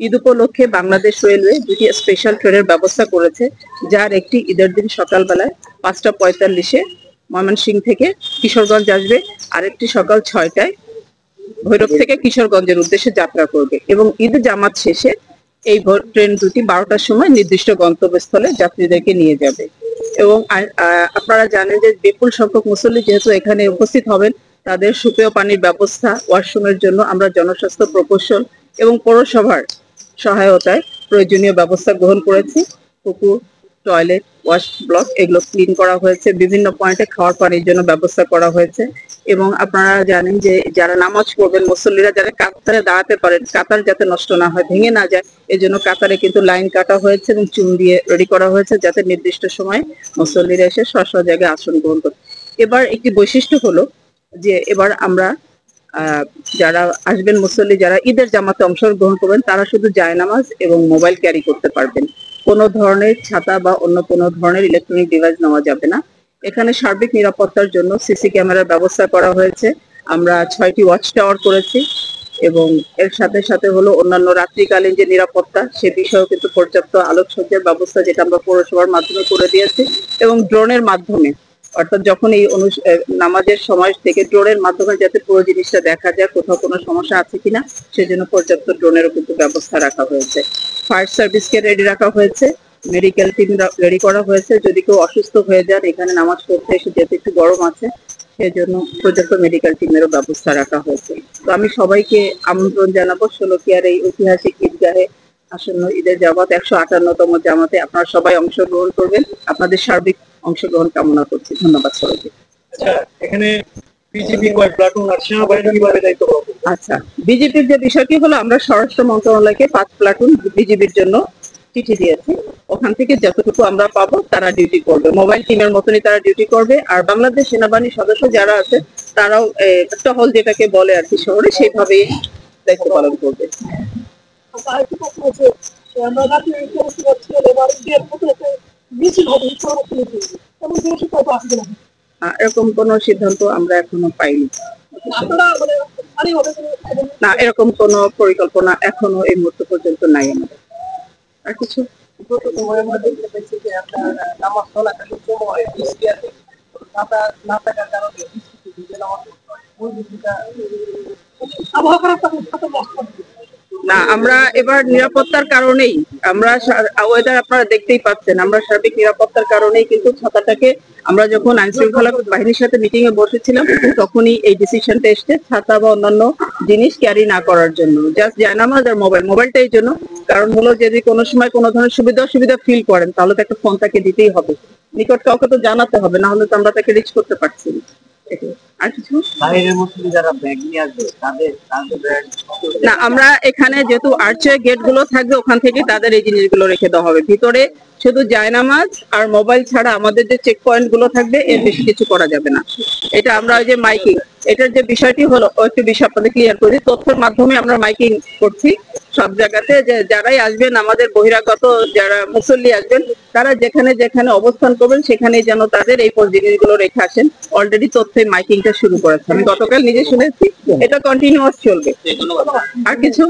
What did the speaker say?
ঈদ উপলক্ষে বাংলাদেশ রেলওয়ে দুটি স্পেশাল ট্রেনের ব্যবস্থা করেছে, যার একটি ঈদের দিন সকালবেলায় 5:45-এ ময়মনসিংহ থেকে কিশোরগঞ্জ আসবে, আরেকটি সকাল 6টায় ভৈরব থেকে কিশোরগঞ্জের উদ্দেশ্যে যাত্রা করবে এবং ঈদ জামাত শেষে এই ট্রেন দুটি 12টার সময় নির্দিষ্ট গন্তব্যস্থলে যাত্রীদেরকে নিয়ে যাবে। এবং আপনারা জানেন যে বিপুল সংখ্যক মুসল্লি যেহেতু এখানে উপস্থিত হবেন, তাদের সুপেয় পানির ব্যবস্থা, ওয়াশরুমের জন্য আমরা জনস্বাস্থ্য প্রকৌশল এবং পৌরসভার সহায়তায় প্রয়োজনীয় ব্যবস্থা গ্রহণ করেছি। পুকুর, টয়লেট, ওয়াশ ব্লক এগুলো ক্লিন করা হয়েছে। বিভিন্ন পয়েন্টে খাওয়ার পানির জন্য ব্যবস্থা করা হয়েছে। এবং আপনারা জানেন যে যারা নামাজ পড়বেন, মুসল্লিরা যারা কাতারে দাঁড়াতে পারেন, কাতার যাতে নষ্ট না হয়, ভেঙে না যায়, এজন্য কাতারে কিন্তু লাইন কাটা হয়েছে এবং চুন দিয়ে রেডি করা হয়েছে, যাতে নির্দিষ্ট সময় মুসল্লিরা এসে স্ব জায়গায় আসন গ্রহণ করে। এবার একটি বৈশিষ্ট্য হলো যে এবার আমরা যারা আসবেন মুসল্লি, যারা ঈদের জামাতে অংশগ্রহণ করবেন, তারা শুধু জায়নামাজ এবং মোবাইল ক্যারি করতে পারবেন। কোনো ধরনের ছাতা বা অন্য কোনো ধরনের ইলেকট্রনিক ডিভাইস নেওয়া যাবে না। এখানে সার্বিক নিরাপত্তার জন্য সিসি ক্যামেরার ব্যবস্থা করা হয়েছে। আমরা 6টি ওয়াচ টাওয়ার করেছি এবং এর সাথে সাথে হলো অন্যান্য রাত্রিকালীন যে নিরাপত্তা, সে বিষয়েও কিন্তু পর্যাপ্ত আলোকসজ্জার ব্যবস্থা, যেটা আমরা পৌরসভার মাধ্যমে করে দিয়েছি। এবং ড্রোনের মাধ্যমে, অর্থাৎ যখন এই নামাজের সময় থেকে ড্রোনের মাধ্যমে যাতে পুরো জিনিসটা দেখা যায়, কোথাও কোনো সমস্যা আছে কিনা, সেজন্য পর্যাপ্ত ড্রোনেরও কিন্তু ব্যবস্থা রাখা হয়েছে। ফায়ার সার্ভিসকে রেডি রাখা হয়েছে, মেডিকেল টিম রেডি করা হয়েছে। যদি কেউ অসুস্থ হয়ে যান এখানে নামাজ পড়তে এসে, যেহেতু একটু গরম আছে, সেজন্য পর্যাপ্ত মেডিকেল টিমেরও ব্যবস্থা রাখা হয়েছে। তো আমি সবাইকে আমন্ত্রণ জানাবো শোলাকিয়ার এই ঐতিহাসিক ঈদগাহে আসন্ন ঈদের জামাত 158তম জামাতে আপনারা সবাই অংশগ্রহণ করবেন। আপনাদের সার্বিক অংশগ্রহণ কামনা করছি। ধন্যবাদ সবাইকে। এখানে বিজেপি কয় প্লাটুন আর সেনাবাহিনী কিভাবে দায়িত্ব পাবে? আচ্ছা, বিজেপির যে বিষয়টি হলো, আমরা স্বরাষ্ট্র মন্ত্রণালয়কে 5 প্লাটুন বিজেপির জন্য চিঠি দিয়েছি। ওখান থেকে যতটুকু আমরা পাবো তারা ডিউটি করবে, মোবাইল টিমের মতনই তারা ডিউটি করবে। আর বাংলাদেশ সেনাবাহিনীর সদস্য যারা আছে তারাও টহল যেটাকে বলে আর কি শহরে, সেইভাবেই দায়িত্ব পালন করবে। এরকম কোন সিদ্ধান্ত আমরা এখনো পাইনি। না, এরকম কোন পরিকল্পনা এখনো এই মুহূর্ত পর্যন্ত নাই আমাদের। আর কিছু না, আমরা এবার নিরাপত্তার কারণেই আমরা ওয়েদার আপনারা দেখতেই পাচ্ছেন, আমরা সার্বিক নিরাপত্তার কারণেই কিন্তু ছাতাটাকে, আমরা যখন আইন শৃঙ্খলা বাহিনীর সাথে মিটিং এ বসেছিলাম তখনই এই ডিসিশনটা এসছে, ছাতা বা অন্যান্য জিনিস ক্যারি না করার জন্য, জাস্ট জায়নামাজ আর মোবাইলটা এই জন্য। কারণ হলো যদি কোনো সময় কোনো ধরনের সুবিধা ফিল করেন, তাহলে তো একটা ফোন তাকে দিতেই হবে, নিকট কাউকে তো জানাতে হবে, না হলে তো আমরা তাকে রিচ করতে পারছি না। আর কিছু না, আমরা এখানে যেহেতু আর্চওয়ে গেট গুলো থাকবে, ওখান থেকে তাদের এই জিনিসগুলো রেখে দেওয়া হবে। ভিতরে শুধু জায়নামাজ আর মোবাইল ছাড়া আমাদের যে চেক পয়েন্ট গুলো থাকবে, এর বেশি কিছু করা যাবে না। এটা আমরা ওই যে মাইকিং, এটার যে বিষয়টি হলো, একটু বিষয় আপনাদের ক্লিয়ার করি। তথ্যের মাধ্যমে আমরা মাইকিং করছি সব জায়গাতে, যে যারাই আসবেন, আমাদের বহিরাগত যারা মুসল্লি আসবেন, তারা যেখানে যেখানে অবস্থান করবেন সেখানে যেন তাদের এই জিনিসগুলো রেখে আসেন। অলরেডি তথ্যের মাইকিংটা শুরু করেছে, আমি গতকাল নিজে শুনেছি, এটা কন্টিনিউয়াস চলবে। আর কিছু